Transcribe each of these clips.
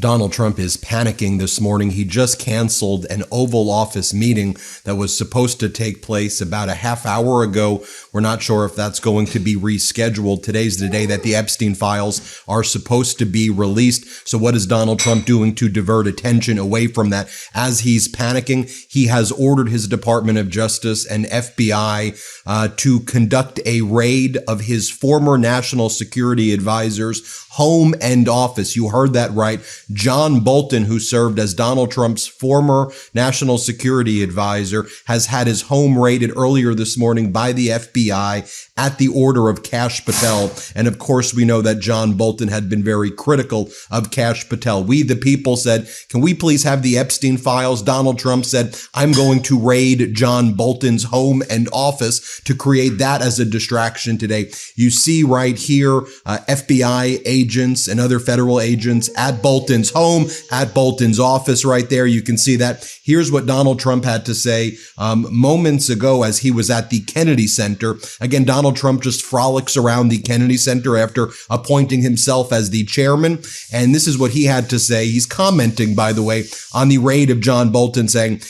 Donald Trump is panicking this morning. He just canceled an Oval Office meeting that was supposed to take place about a half hour ago. We're not sure if that's going to be rescheduled. Today's the day that the Epstein files are supposed to be released. So what is Donald Trump doing to divert attention away from that? As he's panicking, he has ordered his Department of Justice and FBI to conduct a raid of his former national security advisor's home and office. You heard that right. John Bolton, who served as Donald Trump's former national security advisor, has had his home raided earlier this morning by the FBI at the order of Kash Patel. And of course, we know that John Bolton had been very critical of Kash Patel. We, the people, said, can we please have the Epstein files? Donald Trump said, I'm going to raid John Bolton's home and office to create that as a distraction today. You see right here, FBI agents and other federal agents at Bolton's home, at Bolton's office right there. You can see that. Here's what Donald Trump had to say moments ago as he was at the Kennedy Center. Again, Donald Trump just frolics around the Kennedy Center after appointing himself as the chairman. And this is what he had to say. He's commenting, by the way, on the raid of John Bolton, saying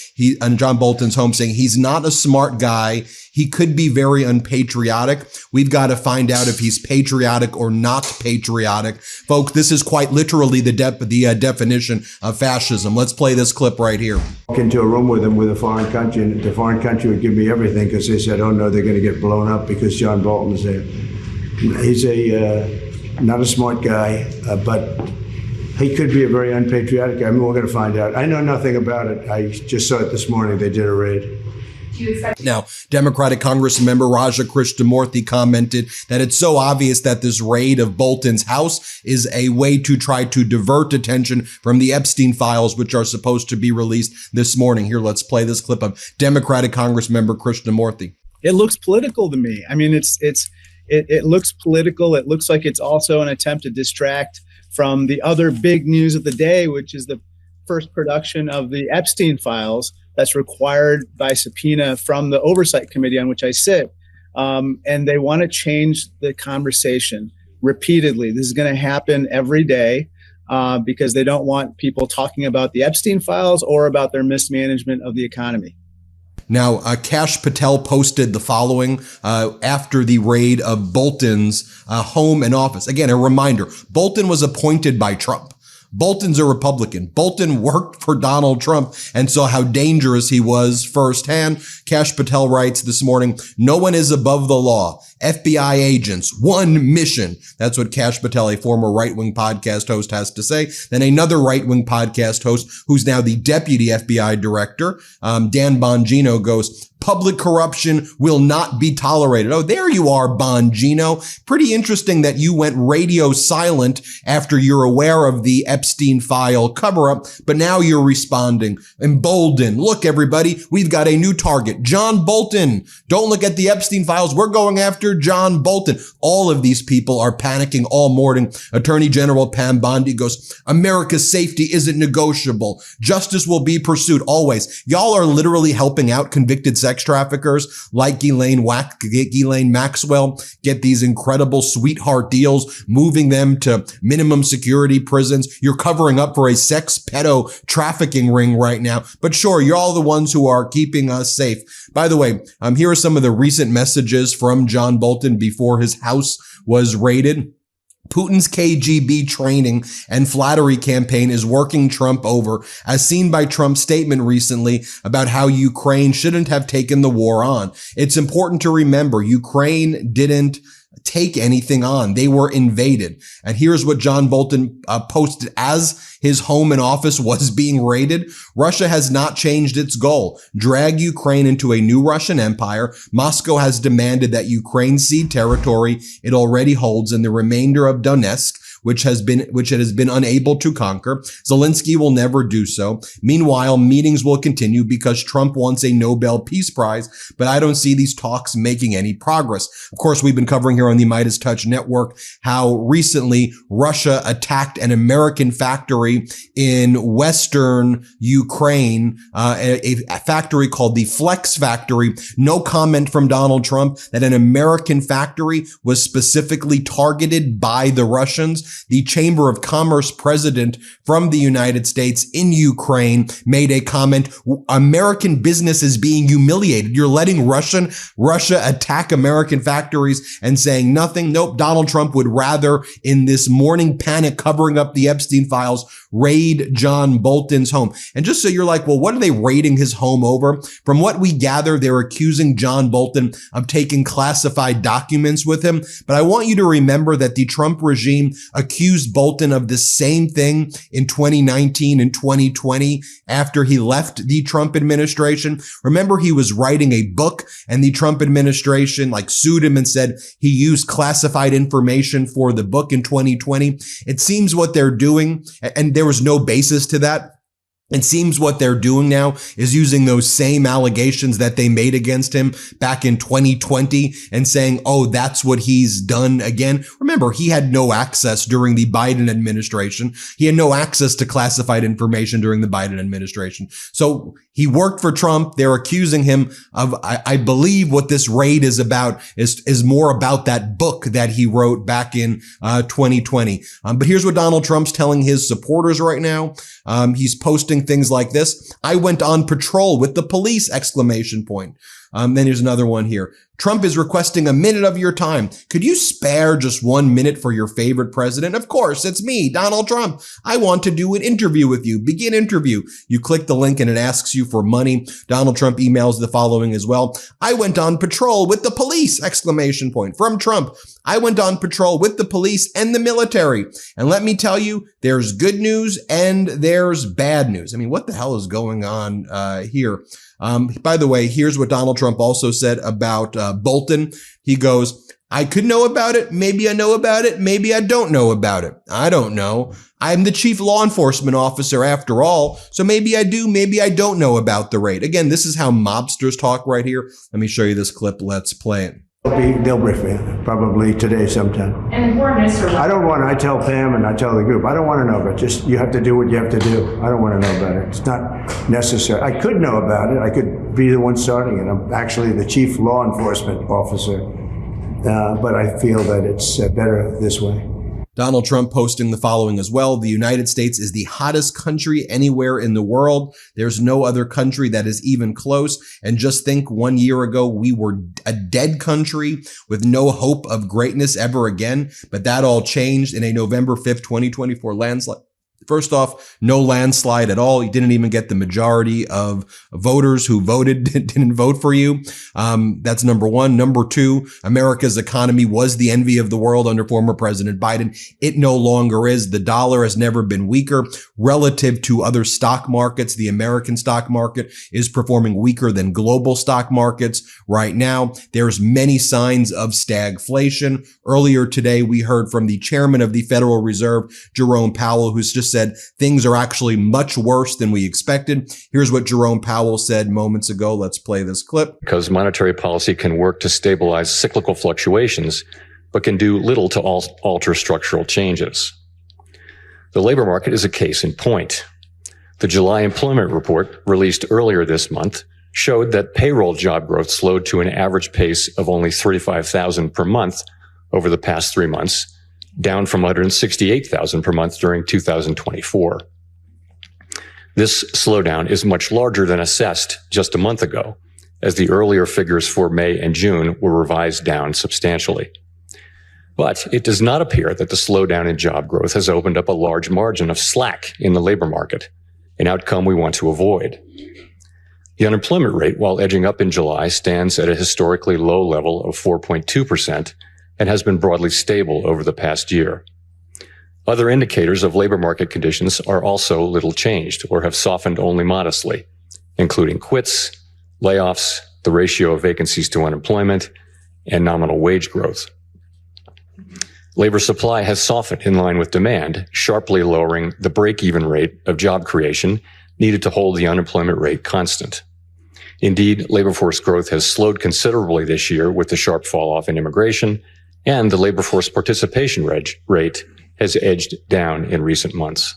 on John Bolton's home, saying he's not a smart guy. He could be very unpatriotic. We've got to find out if he's patriotic or not patriotic. Folks, this is quite literally the definition of fascism. Let's play this clip right here. Walk into a room with him with a foreign country, and the foreign country would give me everything because they said, oh no, they're going to get blown up because John Bolton's there. He's not a smart guy, but he could be a very unpatriotic guy. I mean, we're going to find out. I know nothing about it. I just saw it this morning. They did a raid. Now, Democratic Congressmember Raja Krishnamurthy commented that it's so obvious that this raid of Bolton's house is a way to try to divert attention from the Epstein files, which are supposed to be released this morning. Here, let's play this clip of Democratic Congressmember Krishnamurthy. It looks political to me. I mean, it looks political. It looks like it's also an attempt to distract from the other big news of the day, which is the first production of the Epstein files that's required by subpoena from the Oversight Committee on which I sit. And they want to change the conversation repeatedly. This is going to happen every day because they don't want people talking about the Epstein files or about their mismanagement of the economy. Now, Kash Patel posted the following after the raid of Bolton's home and office. Again, a reminder, Bolton was appointed by Trump. Bolton's a Republican. Bolton worked for Donald Trump and saw how dangerous he was firsthand. Kash Patel writes this morning, no one is above the law. FBI agents, one mission. That's what Kash Patel, a former right-wing podcast host, has to say. Then another right-wing podcast host, who's now the deputy FBI director, Dan Bongino, goes, public corruption will not be tolerated. Oh, there you are, Bongino. Pretty interesting that you went radio silent after you're aware of the Epstein file cover-up, but now you're responding. Emboldened. Look, everybody, we've got a new target. John Bolton. Don't look at the Epstein files. We're going after John Bolton. All of these people are panicking all morning. Attorney General Pam Bondi goes, America's safety isn't negotiable. Justice will be pursued always. Y'all are literally helping out convicted sex traffickers like Ghislaine Maxwell get these incredible sweetheart deals, moving them to minimum security prisons. You're covering up for a sex pedo trafficking ring right now. But sure, you're all the ones who are keeping us safe. By the way, here are some of the recent messages from John Bolton before his house was raided. Putin's KGB training and flattery campaign is working Trump over, as seen by Trump's statement recently about how Ukraine shouldn't have taken the war on. It's important to remember Ukraine didn't take anything on. They were invaded. And here's what John Bolton posted as his home and office was being raided. Russia has not changed its goal. Drag Ukraine into a new Russian empire. Moscow has demanded that Ukraine cede territory it already holds in the remainder of Donetsk, which it has been unable to conquer. Zelensky will never do so. Meanwhile, meetings will continue because Trump wants a Nobel Peace Prize, but I don't see these talks making any progress. Of course, we've been covering here on the MeidasTouch network how recently Russia attacked an American factory in western Ukraine, a factory called the Flex Factory. No comment from Donald Trump that an American factory was specifically targeted by the Russians. the Chamber of Commerce president from the United States in Ukraine made a comment, American business is being humiliated. You're letting Russia attack American factories and saying nothing. Nope. Donald Trump would rather, in this morning panic covering up the Epstein files, raid John Bolton's home. And just so you're like, well, what are they raiding his home over? From what we gather, they're accusing John Bolton of taking classified documents with him. But I want you to remember that the Trump regime accused Bolton of the same thing in 2019 and 2020 after he left the Trump administration. Remember, he was writing a book and the Trump administration sued him and said he used classified information for the book in 2020. It seems what they're doing, and there was no basis to that. It seems what they're doing now is using those same allegations that they made against him back in 2020 and saying, oh, that's what he's done again. Remember, he had no access during the Biden administration. He had no access to classified information during the Biden administration. So he worked for Trump. They're accusing him of, I believe what this raid is about is more about that book that he wrote back in 2020. But here's what Donald Trump's telling his supporters right now. He's posting things like this. I went on patrol with the police, ! Then here's another one here. Trump is requesting a minute of your time. Could you spare just 1 minute for your favorite president? Of course, it's me, Donald Trump. I want to do an interview with you. Begin interview. You click the link and it asks you for money. Donald Trump emails the following as well. I went on patrol with the police, ! From Trump. I went on patrol with the police and the military. And let me tell you, there's good news and there's bad news. I mean, what the hell is going on here? By the way, here's what Donald Trump also said about Bolton. He goes, I could know about it. Maybe I know about it. Maybe I don't know about it. I don't know. I'm the chief law enforcement officer after all. So maybe I do. Maybe I don't know about the raid. Again, this is how mobsters talk right here. Let me show you this clip. Let's play it. They'll brief me, probably today sometime. And Foreign Minister, I tell Pam and I tell the group, I don't want to know about it. Just, you have to do what you have to do. I don't want to know about it. It's not necessary. I could know about it. I could be the one starting it. I'm actually the chief law enforcement officer, but I feel that it's better this way. Donald Trump posting the following as well. The United States is the hottest country anywhere in the world. There's no other country that is even close. And just think, 1 year ago, we were a dead country with no hope of greatness ever again. But that all changed in a November 5th, 2024 landslide. First off, no landslide at all. You didn't even get the majority of voters who voted, didn't vote for you. That's number one. Number two, America's economy was the envy of the world under former President Biden. It no longer is. The dollar has never been weaker relative to other stock markets. The American stock market is performing weaker than global stock markets right now. There's many signs of stagflation. Earlier today, we heard from the chairman of the Federal Reserve, Jerome Powell, who's just said things are actually much worse than we expected. Here's what Jerome Powell said moments ago. Let's play this clip. Because monetary policy can work to stabilize cyclical fluctuations, but can do little to alter structural changes. The labor market is a case in point. The July employment report released earlier this month showed that payroll job growth slowed to an average pace of only 35,000 per month over the past 3 months, down from 168,000 per month during 2024. This slowdown is much larger than assessed just a month ago, as the earlier figures for May and June were revised down substantially. But it does not appear that the slowdown in job growth has opened up a large margin of slack in the labor market, an outcome we want to avoid. The unemployment rate, while edging up in July, stands at a historically low level of 4.2%, and has been broadly stable over the past year. Other indicators of labor market conditions are also little changed or have softened only modestly, including quits, layoffs, the ratio of vacancies to unemployment, and nominal wage growth. Labor supply has softened in line with demand, sharply lowering the break-even rate of job creation needed to hold the unemployment rate constant. Indeed, labor force growth has slowed considerably this year with the sharp fall-off in immigration, and the labor force participation rate has edged down in recent months.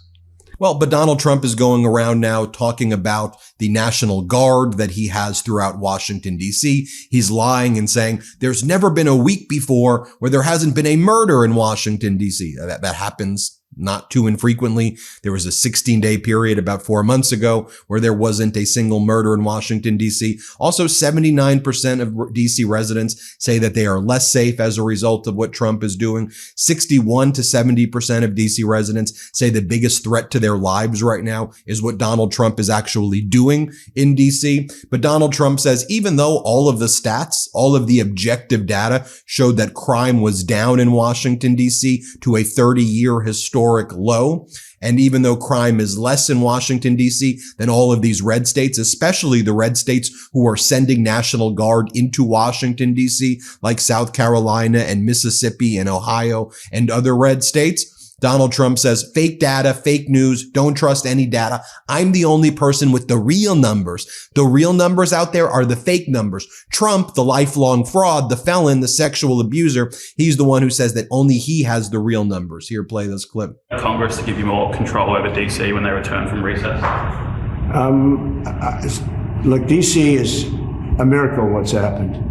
Well, but Donald Trump is going around now talking about the National Guard that he has throughout Washington, D.C. He's lying and saying there's never been a week before where there hasn't been a murder in Washington, D.C. That happens not too infrequently. There was a 16-day period about 4 months ago where there wasn't a single murder in Washington, D.C. Also, 79% of D.C. residents say that they are less safe as a result of what Trump is doing. 61 to 70% of D.C. residents say the biggest threat to their lives right now is what Donald Trump is actually doing in D.C. But Donald Trump says even though all of the stats, all of the objective data showed that crime was down in Washington, D.C. to a 30-year historic low, and even though crime is less in Washington, D.C. than all of these red states, especially the red states who are sending National Guard into Washington, D.C., like South Carolina and Mississippi and Ohio and other red states, Donald Trump says fake data, fake news, don't trust any data. I'm the only person with the real numbers. The real numbers out there are the fake numbers. Trump, the lifelong fraud, the felon, the sexual abuser, he's the one who says that only he has the real numbers. Here, play this clip. Congress to give you more control over DC when they return from recess? Look, DC is a miracle what's happened.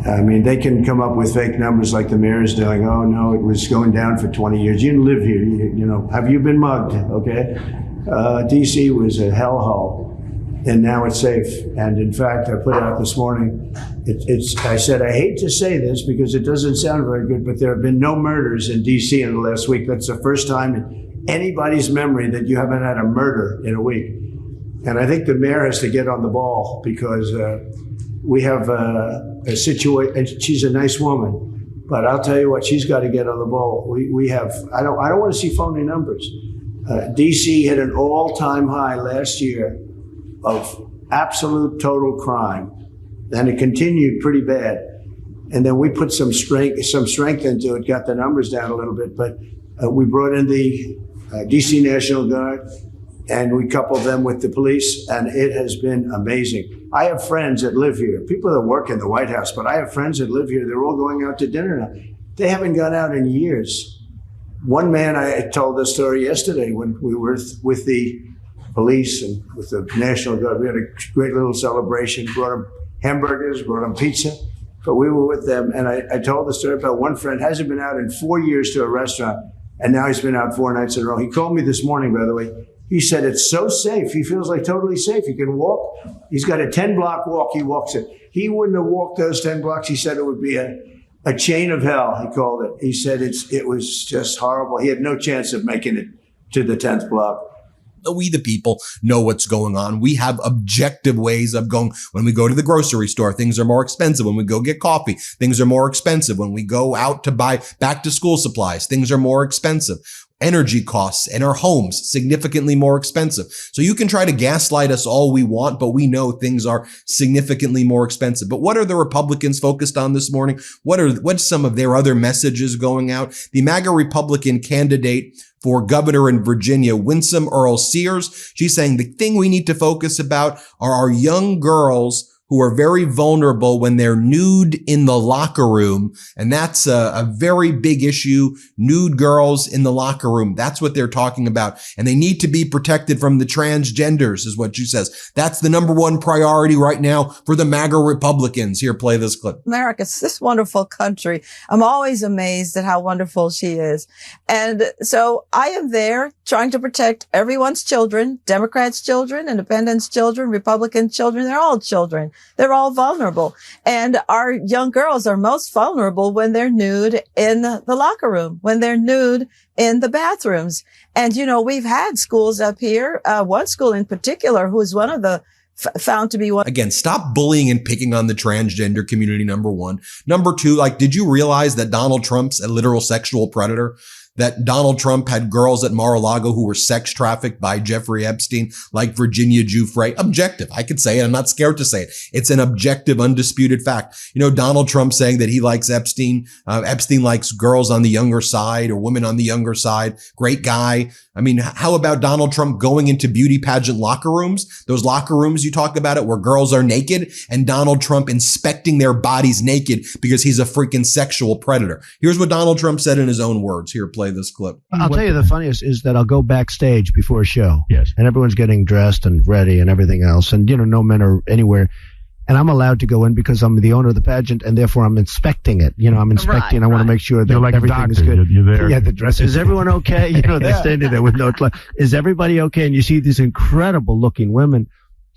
I mean, they can come up with fake numbers like the mayor's doing. Oh, no, it was going down for 20 years. You didn't live here. You know, have you been mugged? Okay. D.C. was a hellhole, and now it's safe. And in fact, I put out this morning, I said, I hate to say this because it doesn't sound very good, but there have been no murders in D.C. in the last week. That's the first time in anybody's memory that you haven't had a murder in a week. And I think the mayor has to get on the ball because we have a situation, and she's a nice woman, but I'll tell you what, she's got to get on the ball. We have, I don't want to see phony numbers. DC hit an all-time high last year of absolute total crime, and it continued pretty bad. And then we put some strength into it, got the numbers down a little bit, but we brought in the DC National Guard, and we coupled them with the police, and it has been amazing. I have friends that live here, people that work in the White House, but I have friends that live here. They're all going out to dinner now. They haven't gone out in years. One man, I told this story yesterday when we were with the police and with the National Guard. We had a great little celebration, brought them hamburgers, brought them pizza, but we were with them. And I told the story about one friend hasn't been out in 4 years to a restaurant, and now he's been out 4 nights in a row. He called me this morning, by the way. He said it's so safe. He feels like totally safe. He can walk. He's got a 10-block walk. He walks it. He wouldn't have walked those 10 blocks. He said it would be a chain of hell, he called it. He said it was just horrible. He had no chance of making it to the 10th block. We, the people, know what's going on. We have objective ways of going. When we go to the grocery store, things are more expensive. When we go get coffee, things are more expensive. When we go out to buy back to school supplies, things are more expensive. Energy costs in our homes, significantly more expensive. So you can try to gaslight us all we want, but we know things are significantly more expensive. But what are the Republicans focused on this morning? What's some of their other messages going out? The MAGA Republican candidate for governor in Virginia, Winsome Earl Sears, she's saying the thing we need to focus about are our young girls who are very vulnerable when they're nude in the locker room. And that's a very big issue. Nude girls in the locker room. That's what they're talking about. And they need to be protected from the transgenders is what she says. That's the number one priority right now for the MAGA Republicans. Here, play this clip. America's this wonderful country. I'm always amazed at how wonderful she is. And so I am there trying to protect everyone's children, Democrats' children, Independents' children, Republican children. They're all children. They're all vulnerable. And our young girls are most vulnerable when they're nude in the locker room, when they're nude in the bathrooms. And, you know, we've had schools up here, one school in particular, who is one of the found to be one. Again, stop bullying and picking on the transgender community, number one. Number two, did you realize that Donald Trump's a literal sexual predator? That Donald Trump had girls at Mar-a-Lago who were sex trafficked by Jeffrey Epstein, like Virginia Giuffre. Objective. I could say it. I'm not scared to say it. It's an objective, undisputed fact. You know, Donald Trump saying that he likes Epstein. Epstein likes girls on the younger side or women on the younger side. Great guy. I mean, how about Donald Trump going into beauty pageant locker rooms? Those locker rooms you talk about it where girls are naked and Donald Trump inspecting their bodies naked because he's a freaking sexual predator. Here's what Donald Trump said in his own words. Here, play play this clip. I'll tell you the funniest is that I'll go backstage before a show. Yes. And everyone's getting dressed and ready and everything else. And, no men are anywhere. And I'm allowed to go in because I'm the owner of the pageant, and therefore I'm inspecting it. I'm inspecting. I want to make sure that like everything is good. You're there. Yeah, the dress. Is everyone okay? They're standing there with no clothes. Is everybody okay? And you see these incredible looking women.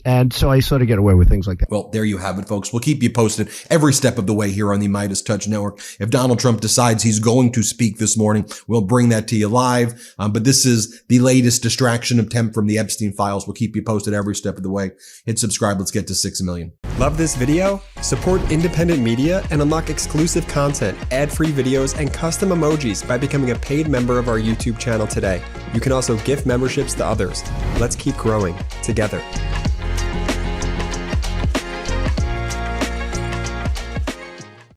And so I sort of get away with things like that. Well, there you have it, folks. We'll keep you posted every step of the way here on the MeidasTouch Network. If Donald Trump decides he's going to speak this morning, we'll bring that to you live. But this is the latest distraction attempt from the Epstein files. We'll keep you posted every step of the way. Hit subscribe. Let's get to 6 million. Love this video? Support independent media and unlock exclusive content, ad-free videos, and custom emojis by becoming a paid member of our YouTube channel today. You can also gift memberships to others. Let's keep growing together.